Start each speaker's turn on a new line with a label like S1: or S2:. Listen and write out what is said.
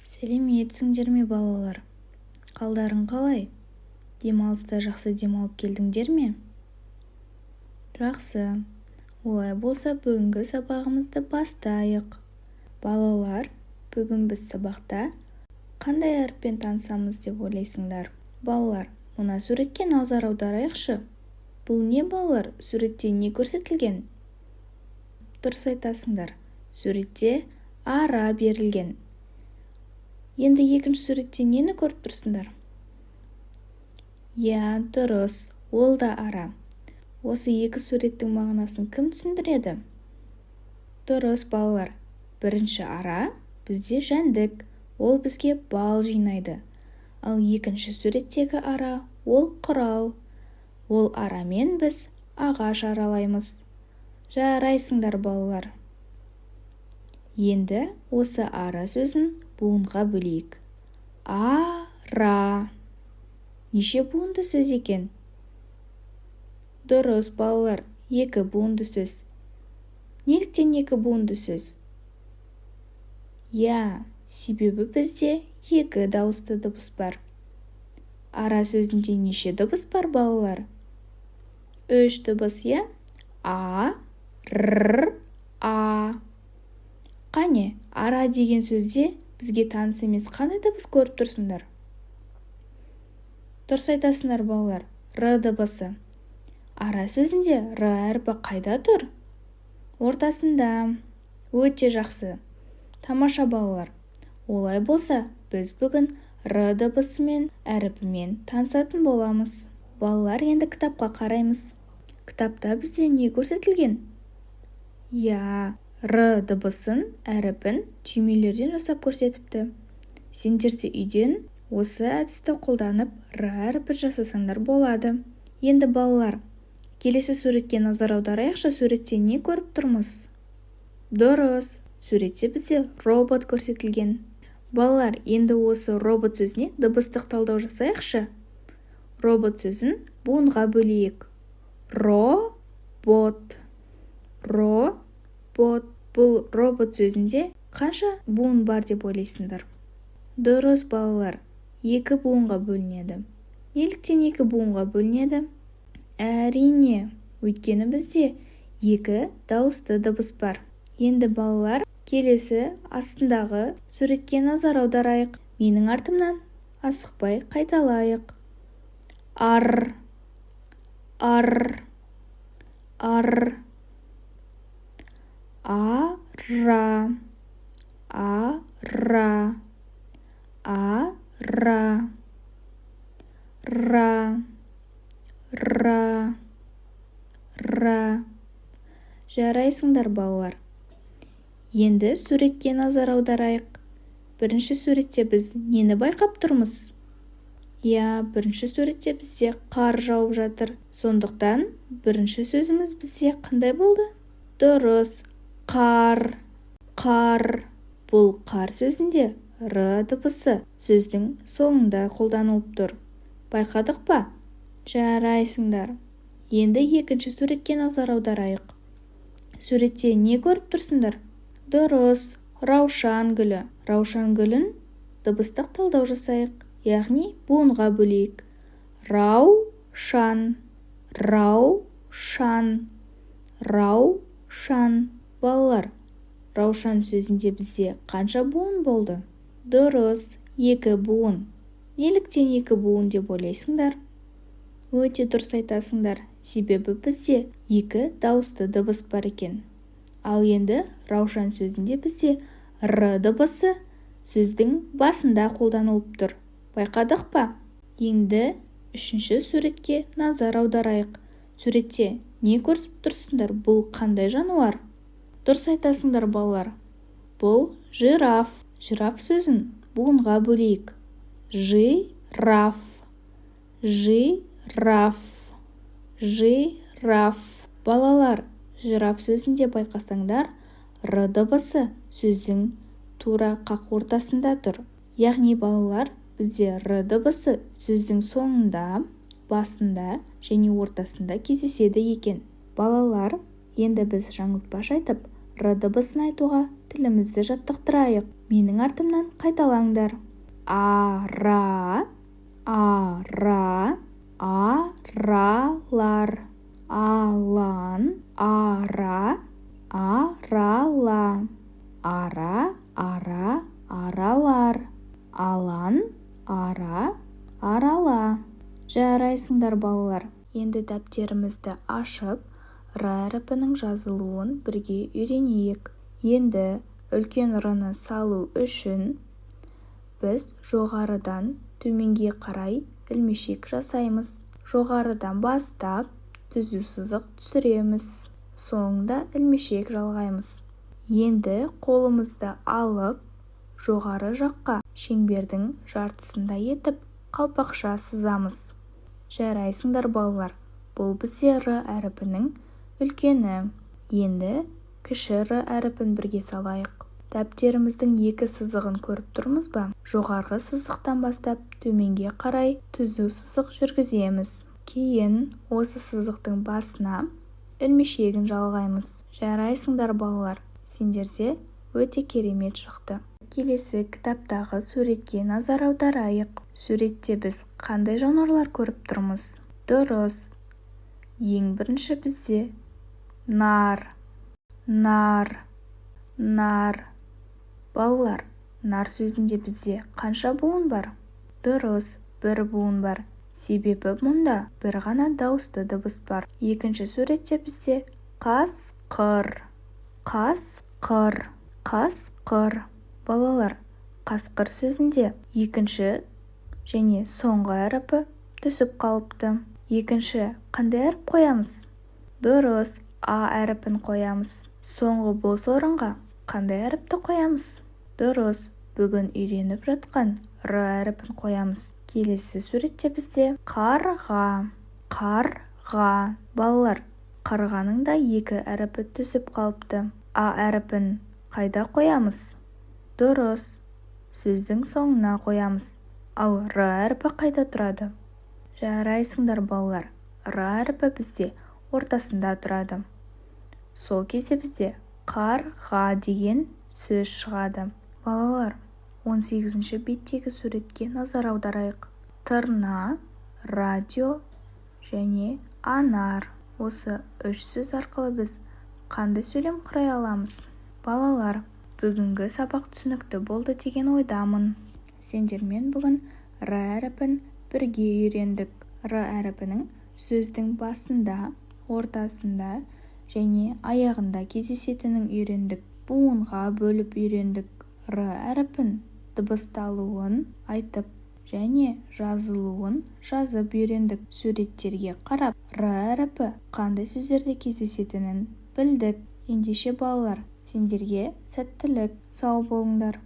S1: сәлеметсіңдер ме балалар? Қалдарың қалай? Демалыста жақсы демалып келдіңдер ме? Жақсы. Олай болса бүгінгі сабағымызды бастайық. Балалар, бүгін біз сабақта қандай әріппен танысамыз деп ойлайсыңдар? Балалар, мына суретке назар аударайықшы. Бұл не балалар? Суретте не көрсетілген? Дұрыс айтасыңдар. Суретте ара берілген. Енді екінші суретте нені көріп тұрсыңдар? Я, дұрыс, ол да ара. Осы екі суреттің мағынасын кім түсіндіреді? Дұрыс балалар. Бірінші ара бізде жәндік, ол бізге бал жинайды. Ал екінші суреттегі ара ол құрал. Ол арамен біз ағаш аралаймыз. Жарайсыңдар балалар. Енді осы ара сөзін буынға бөлейік. Ара. Неше буынды сөз екен? Дұрыс балалар, екі буынды сөз. Неліктен екі буынды сөз? Я, себебі бізде екі дауысты дыбыс бар. Ара сөзінде неше дыбыс бар балалар? Үш дыбыс, я? А, р, а. Қане, ара деген сөзде бізге таныс емес қандай дыбыс көріп тұрсыңдар? Дұрыс айтасыңдар балалар, р дыбысы. Ара сөзінде р әріпі қайда тұр? Ортасында. Өте жақсы. Тамаша балалар. Олай болса, біз бүгін р дыбысымен әріпімен танысатын боламыз. Балалар, енді кітапқа қараймыз. Кітапта бізде не көрсетілген? Я, р дыбысын, әріпін түймелерден жасап көрсетіпті. Сендер де үйден осы әдісті қолданып р әріпін жасасаңдар болады. Енді балалар, келесі суретке назар аударайықшы. Суретте не көріп тұрмыз? Дұрыс, суретте бізде робот көрсетілген. Балалар, енді осы робот сөзіне дыбыстық талдау жасайықшы. Робот сөзін буынға бөлейік. Ро-бот. Ро-бот. Бұл робот сөзінде қанша буын бар деп ойлайсыңдар? Дұрыс балалар, екі буынға бөлінеді. Неліктен екі буынға бөлінеді? Әрине, өйткені бізде екі дауысты дыбыс бар. Енді балалар, келесі астындағы суретке назар аударайық. Менің артымнан асықпай қайталайық. Ар, ар, ар. Ара, ара, ара. Ра, ра, ра. Жарайсыңдар балалар. Енді суретке назар аударайық. Бірінші суретте біз нені байқап тұрмыз? Я, бірінші суретте бізде қар жауып жатыр. Сондықтан бірінші сөзіміз бізде қандай болды? Дұрыс, қар. Қар. Бұл қар сөзінде р дыбысы сөздің соңында қолданылып тұр. Байқадық па? Жарайсыңдар. Енді екінші суретке назар аударайық. Суретте не көріп тұрсыңдар? Дұрыс, раушан гүлі. Раушан гүлін дыбыстық талдау жасайық, яғни буынға бөлейік. Рау-шан, рау-шан, рау-шан. Балалар, раушан сөзінде бізде қанша буын болды? Дұрыс, екі буын. Неліктен екі буын деп ойлайсыңдар? Өте дұрыс айтасыңдар, себебі бізде екі дауысты дыбыс бар екен. Ал енді раушан сөзінде бізде р дыбысы сөздің басында қолданылып тұр. Байқадық па? Енді үшінші суретке назар аударайық. Суретте не көріп тұрсыңдар? Бұл қандай жануар? Дұрыс айтасыңдар балалар. Бұл жираф. Жираф сөзін буынға бөлейік. Жираф, жираф, жираф. Балалар, жираф сөзінде байқасаңдар, р дыбысы сөздің тура қақ ортасында тұр. Яғни балалар, бізде р дыбысы сөздің соңында, басында және ортасында кездеседі екен. Балалар, енді біз жаңылтпаш айтып, р дыбысын айтуға тілімізді жаттықтырайық. менің артымнан қайталаңдар. Ара, ара, аралар. Алан, ара, арала. Ара, ара, аралар. Алан, ара, арала. Жарайсыңдар балалар. Енді дәптерімізді ашып, р әріпінің жазылуын бірге үйренейік. Енді үлкен р-ны салу үшін біз жоғарыдан төменге қарай ілмешек жасаймыз. Жоғарыдан бастап түзу сызық түсіреміз. Соңында ілмешек жалғаймыз. Енді қолымызды алып, жоғары жаққа шеңбердің жартысында етіп қалпақша сызамыз. Жарайсыңдар балалар. Бұл бізде р әріпінің үлкені. Енді кіші р әріпін бірге салайық. Дәптеріміздің екі сызығын көріп тұрмыз ба? Жоғарғы сызықтан бастап төменге қарай түзу сызық жүргіземіз. Кейін осы сызықтың басына ілмешегін жалғаймыз. Жарайсыңдар балалар. Сендерде өте керемет шықты. Келесі кітаптағы суретке назар аударайық. Суретте біз қандай жануарлар көріп тұрмыз? Дұрыс. Ең бірінші бізде нар. Балалар, нар сөзінде бізде қанша буын бар? Дұрыс, бір буын бар. Себебі мұнда бір ғана дауысты дыбыс бар. Екінші суретте бізде қасқыр. Балалар, қасқыр сөзінде екінші және соңғы әріпі түсіп қалыпты. Екінші қандай әріп қоямыз? Дұрыс, а әріпін қоямыз. Соңғы бос орынға қандай әріпті қоямыз? Дұрыс, бүгін үйреніп жатқан р әріпін қоямыз. Келесі суретте бізде қарға. Балалар, қарғаның да екі әріпі түсіп қалыпты. А әріпін қайда қоямыз? Дұрыс, сөздің соңына қоямыз. Ал р әріпі қайда тұрады? Жарайсыңдар балалар. Р әріпі бізде ортасында тұрады. Сол кезде бізде қарға деген сөз шығады. Балалар, 18-ші беттегі суретке назар аударайық. Тырна, радио және анар. Осы үш сөз арқылы біз қандай сөйлем құрай аламыз? Балалар, бүгінгі сабақ түсінікті болды деген ойдамын. Сендермен бүгін р әріпін бірге үйрендік. Р әріпінің сөздің басында, ортасында және аяғында кездесетінін үйрендік. Буынға бөліп үйрендік. Р әріпін дыбысталуын айтып және жазылуын жазып үйрендік. Суреттерге қарап, р әріпі қандай сөздерде кездесетінін білдік. Ендеше балалар, сендерге сәттілік. Сау болыңдар.